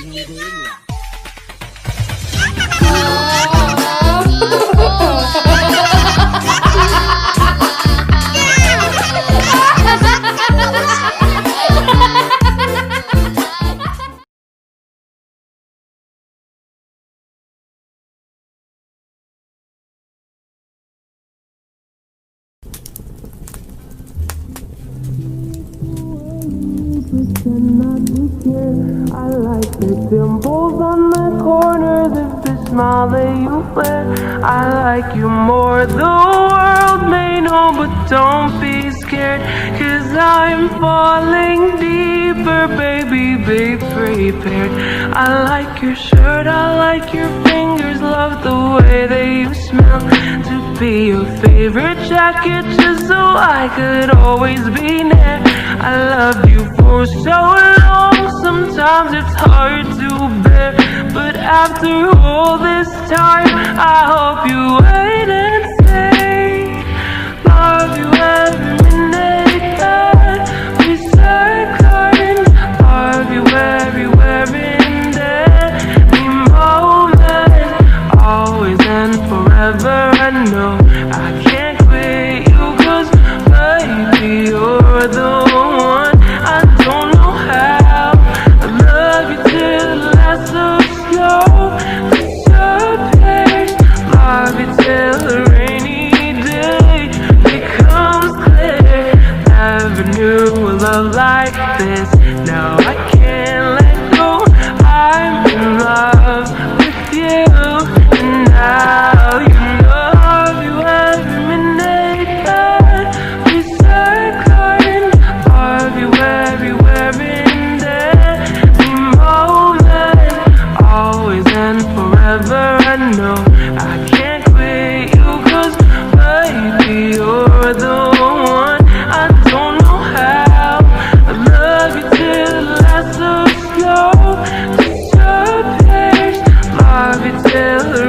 nungguin ya. Pretend not to care. I like the dimples on the corners of the smile that you wear. I like you more, the world may know, but don't be scared, 'cause I'm falling deeper, baby, be prepared. I like your shirt, I like your fingers, love the way that you smell. To be your favorite jacket, just so I could always be near. I love you for so long, sometimes it's hard to bear, but after all this time, I hope you wait and say, love you every minute that we start garden, love you everywhere in every moment, always and forever. I know I can't quit you, 'cause baby, you're the one. I don't know how I love you till the last so slow disappears. Love you till the rainy day becomes clear. Never knew a love like this. Now I can't let go. I'm in love with you, and now you know. Love you every minute that we start garden. Love you everywhere in every moment, always and forever. I know I can't quit you, 'cause baby, you're the one. I don't know how I love you till the last so slow disappears. Love you till the